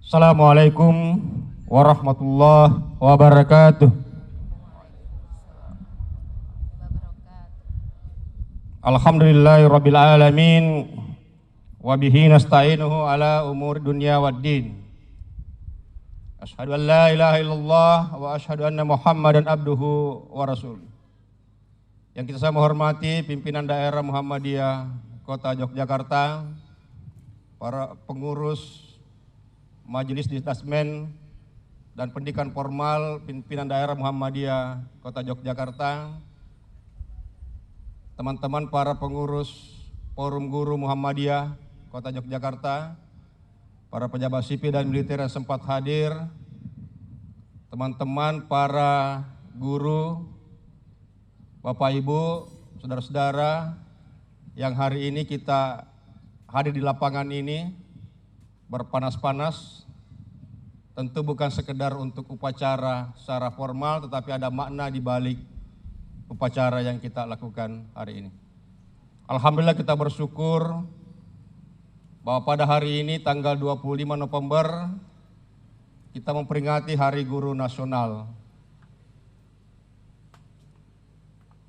Assalamualaikum warahmatullahi wabarakatuh. Alhamdulillahirabbil alamin wa bihi nasta'inuhu ala umuri dunya waddin. Asyhadu an la ilaha illallah wa asyhadu anna Muhammadan abduhu wa rasuluh. Yang kita sama hormati pimpinan daerah Muhammadiyah Kota Yogyakarta, para pengurus Majelis Disdasmen dan Pendidikan Formal pimpinan daerah Muhammadiyah Kota Yogyakarta, teman-teman para pengurus Forum Guru Muhammadiyah Kota Yogyakarta, para pejabat sipil dan militer yang sempat hadir, teman-teman para guru, Bapak Ibu, saudara-saudara yang hari ini kita hadir di lapangan ini berpanas-panas, tentu bukan sekedar untuk upacara secara formal, tetapi ada makna di balik upacara yang kita lakukan hari ini. Alhamdulillah kita bersyukur bahwa pada hari ini tanggal 25 November kita memperingati Hari Guru Nasional.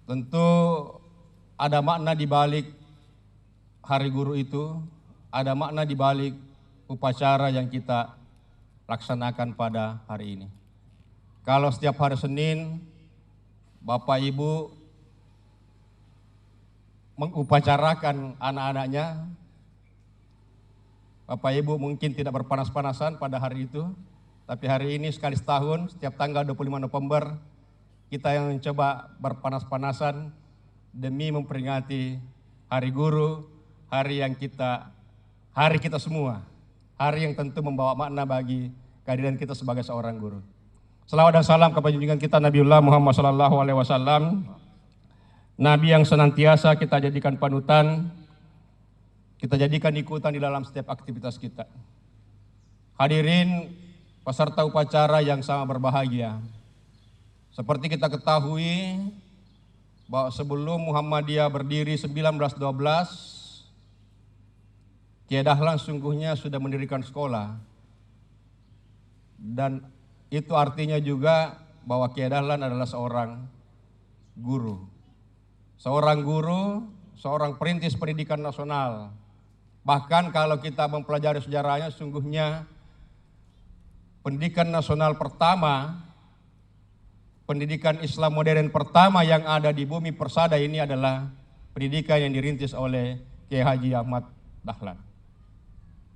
Tentu ada makna di balik Hari Guru itu, ada makna di balik upacara yang kita laksanakan pada hari ini. Kalau setiap hari Senin Bapak Ibu mengupacarakan anak-anaknya, Bapak Ibu mungkin tidak berpanas-panasan pada hari itu, tapi hari ini sekali setahun, setiap tanggal 25 November, kita yang mencoba berpanas-panasan demi memperingati Hari Guru, hari kita semua, hari yang tentu membawa makna bagi kehadiran kita sebagai seorang guru. Selawat dan salam kepada junjungan kita Nabiullah Muhammad SAW, Nabi yang senantiasa kita jadikan panutan, kita jadikan ikutan di dalam setiap aktivitas kita. Hadirin peserta upacara yang sama berbahagia, seperti kita ketahui bahwa sebelum Muhammadiyah berdiri 1912, Kiai Dahlan sungguhnya sudah mendirikan sekolah, dan itu artinya juga bahwa Kiai Dahlan adalah seorang guru. Seorang perintis pendidikan nasional. Bahkan kalau kita mempelajari sejarahnya, sungguhnya pendidikan nasional pertama, pendidikan Islam modern pertama yang ada di bumi persada ini adalah pendidikan yang dirintis oleh Kiai Haji Ahmad Dahlan.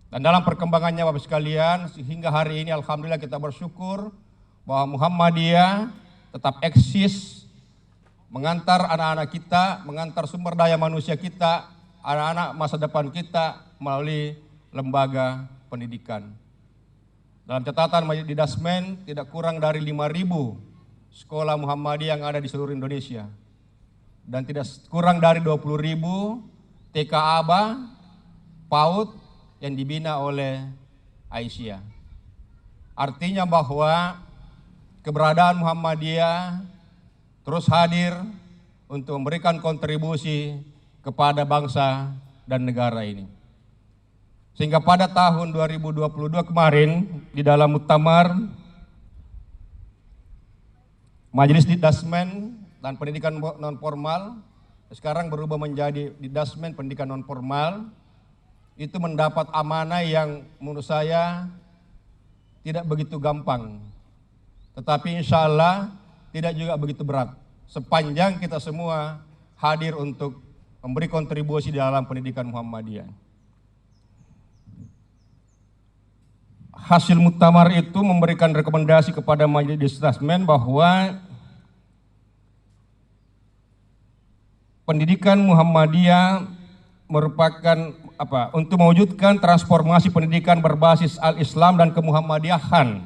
Dan dalam perkembangannya Bapak sekalian, sehingga hari ini alhamdulillah kita bersyukur bahwa Muhammadiyah tetap eksis, mengantar anak-anak kita, mengantar sumber daya manusia kita, anak-anak masa depan kita melalui lembaga pendidikan. Dalam catatan Majelis Disdasmen, tidak kurang dari 5.000 sekolah Muhammadiyah yang ada di seluruh Indonesia. Dan tidak kurang dari 20.000 TK ABA, PAUD, yang dibina oleh Aisyah. Artinya bahwa keberadaan Muhammadiyah terus hadir untuk memberikan kontribusi kepada bangsa dan negara ini. Sehingga pada tahun 2022 kemarin di dalam muktamar Majelis Disdasmen dan Pendidikan Non Formal, sekarang berubah menjadi Disdasmen Pendidikan Non Formal, itu mendapat amanah yang menurut saya tidak begitu gampang, tetapi insya Allah tidak juga begitu berat, sepanjang kita semua hadir untuk memberi kontribusi dalam pendidikan Muhammadiyah. Hasil muktamar itu memberikan rekomendasi kepada Majelis Disdasmen bahwa pendidikan Muhammadiyah merupakan untuk mewujudkan transformasi pendidikan berbasis al-Islam dan kemuhammadiyahan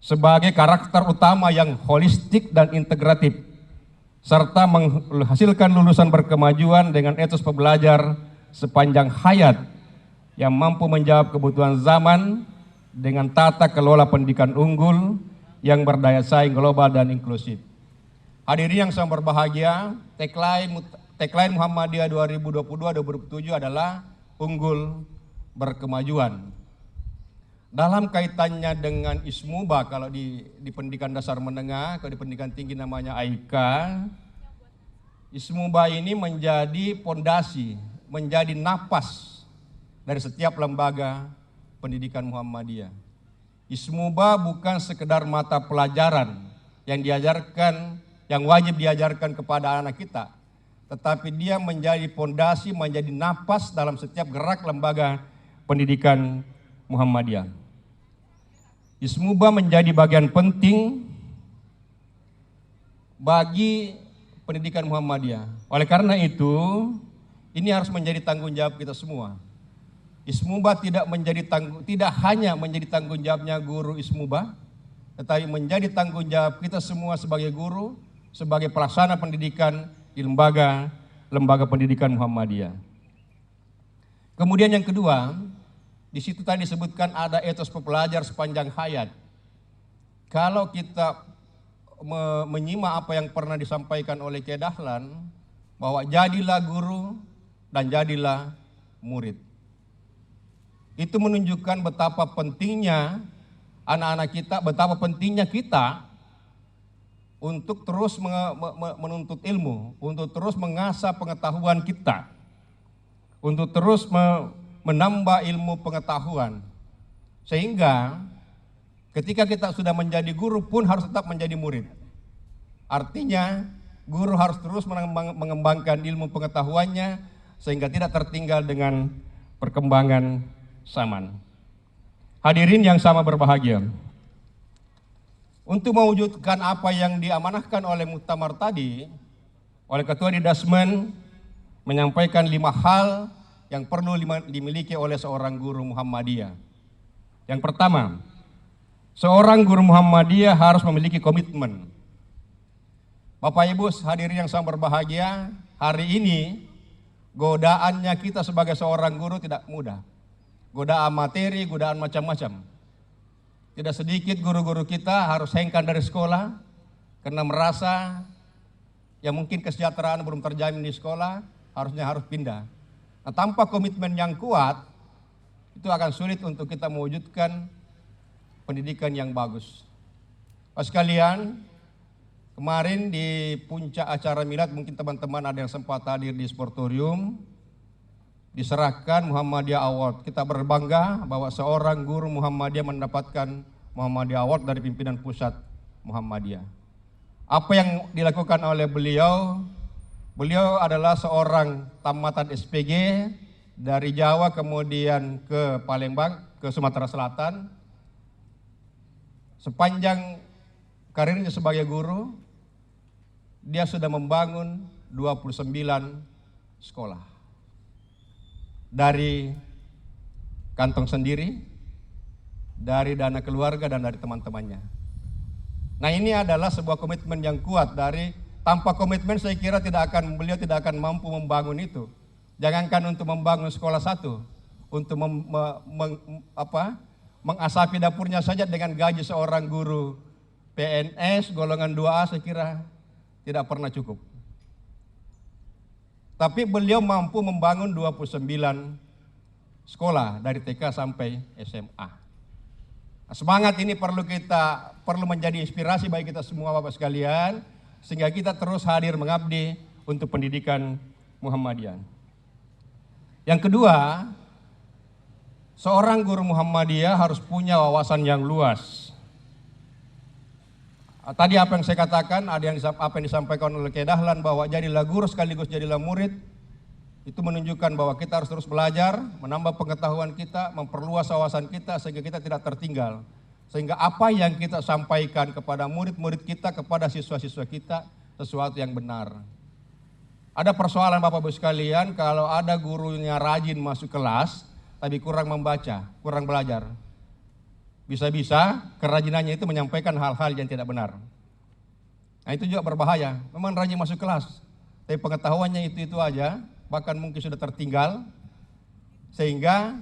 sebagai karakter utama yang holistik dan integratif, serta menghasilkan lulusan berkemajuan dengan etos pembelajar sepanjang hayat yang mampu menjawab kebutuhan zaman dengan tata kelola pendidikan unggul yang berdaya saing global dan inklusif. Hadirin yang sangat berbahagia, tagline Muhammadiyah 2022-2027 adalah unggul berkemajuan. Dalam kaitannya dengan ismuba, kalau di pendidikan dasar menengah, kalau di pendidikan tinggi namanya AIK, ismuba ini menjadi pondasi, menjadi napas dari setiap lembaga pendidikan Muhammadiyah. Ismuba bukan sekedar mata pelajaran yang diajarkan, yang wajib diajarkan kepada anak kita, tetapi dia menjadi pondasi, menjadi napas dalam setiap gerak lembaga pendidikan Muhammadiyah. Ismuba menjadi bagian penting bagi pendidikan Muhammadiyah. Oleh karena itu, ini harus menjadi tanggung jawab kita semua. Ismuba tidak hanya menjadi tanggung jawabnya guru Ismuba, tetapi menjadi tanggung jawab kita semua sebagai guru, sebagai pelaksana pendidikan di lembaga pendidikan Muhammadiyah. Kemudian yang kedua, di situ tadi disebutkan ada etos pembelajar sepanjang hayat. Kalau kita menyimak apa yang pernah disampaikan oleh Kiai Dahlan, bahwa jadilah guru dan jadilah murid. Itu menunjukkan betapa pentingnya anak-anak kita, betapa pentingnya kita untuk terus menuntut ilmu, untuk terus mengasah pengetahuan kita, untuk terus menambah ilmu pengetahuan. Sehingga ketika kita sudah menjadi guru pun harus tetap menjadi murid. Artinya guru harus terus mengembangkan ilmu pengetahuannya sehingga tidak tertinggal dengan perkembangan zaman. Hadirin yang sama berbahagia, untuk mewujudkan apa yang diamanahkan oleh muktamar tadi, oleh Ketua Didasmen menyampaikan 5 hal yang perlu dimiliki oleh seorang guru Muhammadiyah. Yang pertama, seorang guru Muhammadiyah harus memiliki komitmen. Bapak Ibu hadirin yang sangat berbahagia, hari ini godaannya kita sebagai seorang guru tidak mudah. Godaan materi, godaan macam-macam. Tidak sedikit guru-guru kita harus hengkang dari sekolah karena merasa ya mungkin kesejahteraan belum terjamin di sekolah, harus pindah. Nah, tanpa komitmen yang kuat, itu akan sulit untuk kita mewujudkan pendidikan yang bagus. Pas sekalian, kemarin di puncak acara milad, mungkin teman-teman ada yang sempat hadir di sportorium, diserahkan Muhammadiyah Award. Kita berbangga bahwa seorang guru Muhammadiyah mendapatkan Muhammadiyah Award dari pimpinan pusat Muhammadiyah. Apa yang dilakukan oleh beliau? Beliau adalah seorang tamatan SPG dari Jawa kemudian ke Palembang, ke Sumatera Selatan. Sepanjang karirnya sebagai guru, dia sudah membangun 29 sekolah. Dari kantong sendiri, dari dana keluarga dan dari teman-temannya. Nah, ini adalah sebuah komitmen yang kuat. Tanpa komitmen saya kira beliau tidak akan mampu membangun itu. Jangankan untuk membangun sekolah satu, untuk mengasapi dapurnya saja dengan gaji seorang guru PNS golongan 2A saya kira tidak pernah cukup. Tapi beliau mampu membangun 29 sekolah dari TK sampai SMA. Nah, semangat ini perlu menjadi inspirasi bagi kita semua Bapak sekalian, sehingga kita terus hadir mengabdi untuk pendidikan Muhammadiyah. Yang kedua, seorang guru Muhammadiyah harus punya wawasan yang luas. Tadi apa yang saya katakan, apa yang disampaikan oleh Kiai Dahlan bahwa jadilah guru sekaligus jadilah murid, itu menunjukkan bahwa kita harus terus belajar, menambah pengetahuan kita, memperluas wawasan kita sehingga kita tidak tertinggal. Sehingga apa yang kita sampaikan kepada murid-murid kita, kepada siswa-siswa kita, sesuatu yang benar. Ada persoalan Bapak Ibu sekalian, kalau ada gurunya rajin masuk kelas, tapi kurang membaca, kurang belajar. Bisa-bisa kerajinannya itu menyampaikan hal-hal yang tidak benar. Nah, itu juga berbahaya. Memang rajin masuk kelas, tapi pengetahuannya itu aja, bahkan mungkin sudah tertinggal, sehingga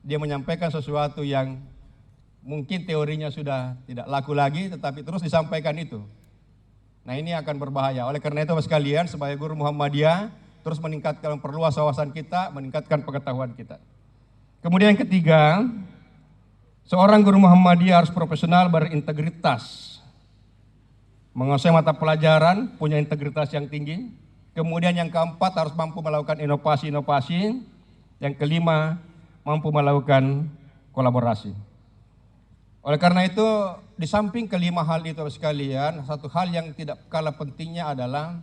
dia menyampaikan sesuatu yang mungkin teorinya sudah tidak laku lagi, tetapi terus disampaikan itu. Nah, ini akan berbahaya. Oleh karena itu Bapak sekalian, sebagai guru Muhammadiyah, terus meningkatkan, memperluas wawasan kita, meningkatkan pengetahuan kita. Kemudian yang ketiga, Seorang guru Muhammadiyah harus profesional, berintegritas, menguasai mata pelajaran, punya integritas yang tinggi. Kemudian yang keempat harus mampu melakukan inovasi-inovasi. Yang kelima, mampu melakukan kolaborasi. Oleh karena itu, di samping kelima hal itu sekalian, satu hal yang tidak kalah pentingnya adalah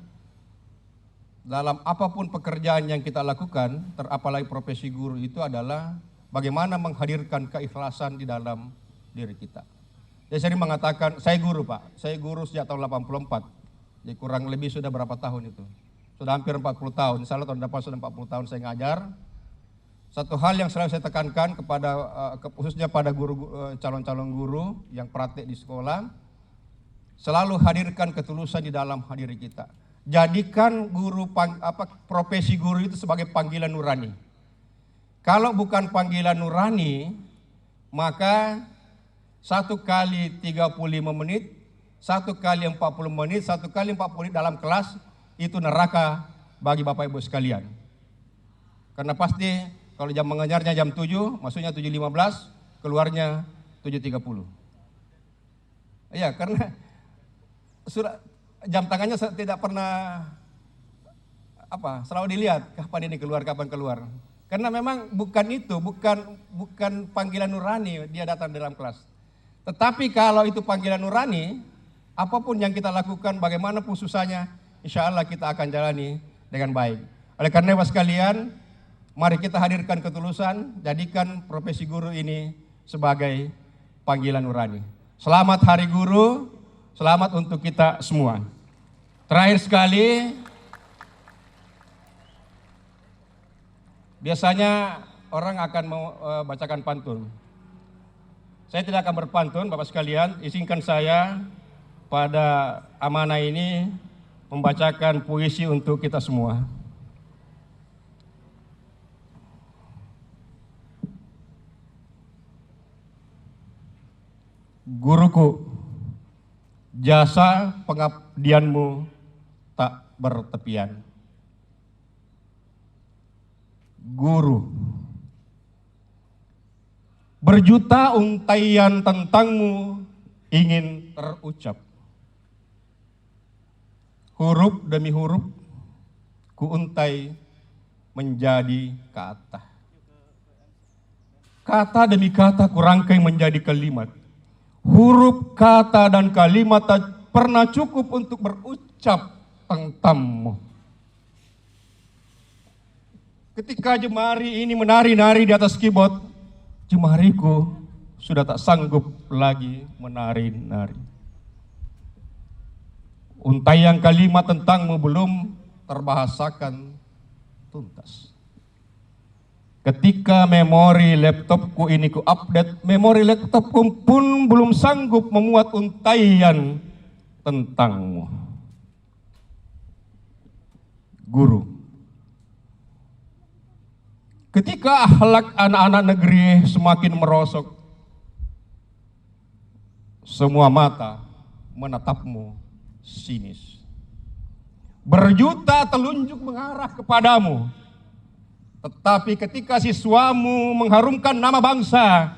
dalam apapun pekerjaan yang kita lakukan, terapalagi profesi guru itu adalah bagaimana menghadirkan keikhlasan di dalam diri kita. Saya sering mengatakan, saya guru Pak, saya guru sejak tahun 84, jadi kurang lebih sudah berapa tahun itu? Sudah hampir 40 tahun, insya Allah tahun depan sudah 40 tahun saya ngajar. Satu hal yang selalu saya tekankan kepada khususnya pada guru calon-calon guru yang praktek di sekolah, selalu hadirkan ketulusan di dalam diri kita. Jadikan profesi guru itu sebagai panggilan nurani. Kalau bukan panggilan nurani, maka 1 kali 35 menit, 1 kali 40 menit, 1 kali 40 menit dalam kelas itu neraka bagi Bapak Ibu sekalian. Karena pasti kalau jam mengajarnya jam 7, maksudnya 7.15, keluarnya 7.30. Iya, karena jam tangannya tidak pernah selalu dilihat kapan ini keluar, kapan keluar. Karena memang bukan itu, bukan panggilan nurani dia datang dalam kelas. Tetapi kalau itu panggilan nurani, apapun yang kita lakukan, bagaimanapun susahnya, insya Allah kita akan jalani dengan baik. Oleh karena itu sekalian, mari kita hadirkan ketulusan, jadikan profesi guru ini sebagai panggilan nurani. Selamat Hari Guru, selamat untuk kita semua. Terakhir sekali, biasanya orang akan membacakan pantun. Saya tidak akan berpantun, Bapak sekalian, izinkan saya pada amanah ini membacakan puisi untuk kita semua. Guruku, jasa pengabdianmu tak bertepian. Guru, berjuta untaian tentangmu ingin terucap. Huruf demi huruf kuuntai menjadi kata. Kata demi kata kurangkai menjadi kalimat. Huruf, kata, dan kalimat tak pernah cukup untuk berucap tentangmu. Ketika jemari ini menari-nari di atas keyboard, jemariku sudah tak sanggup lagi menari-nari. Untaian kalimat tentangmu belum terbahasakan tuntas. Ketika memori laptopku ini ku update, memori laptopku pun belum sanggup memuat untaian tentangmu. Guru, ketika akhlak anak-anak negeri semakin merosok, semua mata menatapmu sinis. Berjuta telunjuk mengarah kepadamu. Tetapi ketika siswamu mengharumkan nama bangsa,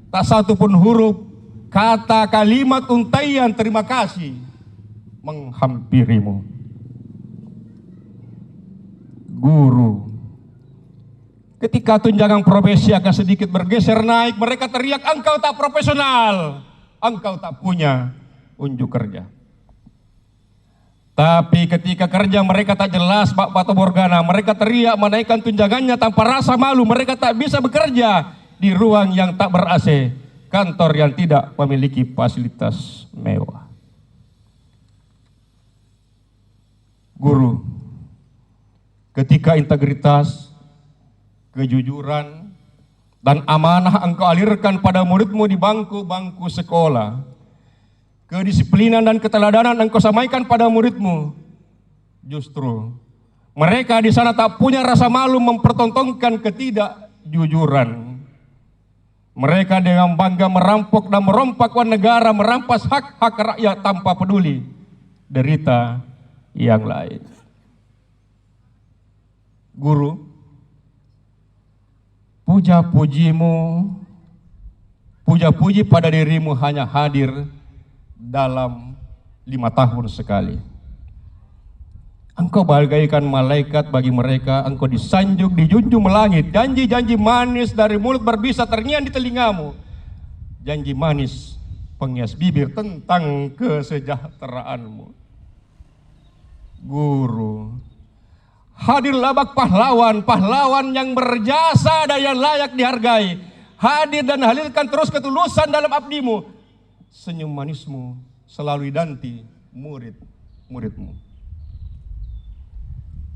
tak satu pun huruf, kata, kalimat, untaian terima kasih menghampirimu. Guru, ketika tunjangan profesi akan sedikit bergeser naik, mereka teriak, engkau tak profesional, engkau tak punya unjuk kerja. Tapi ketika kerja mereka tak jelas, Pak Pato Morgana, mereka teriak menaikkan tunjangannya tanpa rasa malu. Mereka tak bisa bekerja di ruang yang tak ber-AC, kantor yang tidak memiliki fasilitas mewah. Guru, ketika integritas, kejujuran, dan amanah engkau alirkan pada muridmu di bangku-bangku sekolah, kedisiplinan dan keteladanan engkau sampaikan pada muridmu, justru mereka di sana tak punya rasa malu mempertontonkan ketidakjujuran. Mereka dengan bangga merampok dan merompak uang negara, merampas hak-hak rakyat tanpa peduli derita yang lain. Guru, puja-pujimu puja-puji pada dirimu hanya hadir dalam 5 tahun sekali. Engkau bagaikan malaikat bagi mereka, engkau disanjung, dijunjung melangit, janji-janji manis dari mulut berbisa terngiang di telingamu. Janji manis penghias bibir tentang kesejahteraanmu. Guru, hadirlah bak pahlawan, pahlawan yang berjasa dan yang layak dihargai. Hadir dan hadirkan terus ketulusan dalam abdimu. Senyum manismu selalu idanti murid-muridmu.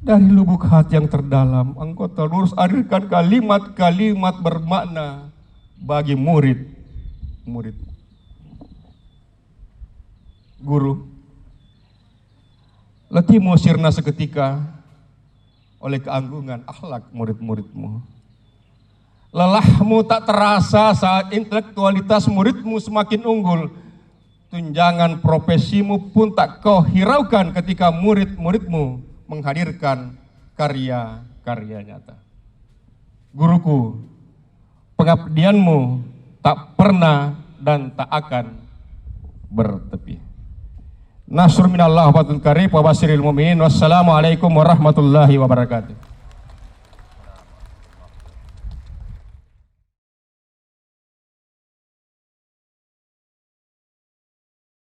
Dari lubuk hati yang terdalam, engkau terus hadirkan kalimat-kalimat bermakna bagi murid-murid. Guru, letihmu sirna seketika oleh keanggungan akhlak murid-muridmu. Lelahmu tak terasa saat intelektualitas muridmu semakin unggul. Tunjangan profesimu pun tak kau hiraukan ketika murid-muridmu menghadirkan karya-karya nyata. Guruku, pengabdianmu tak pernah dan tak akan bertepi. Nasrul minallah wa fathul qarib wa basyiril mu'minin. Wassalamualaikum warahmatullahi wabarakatuh.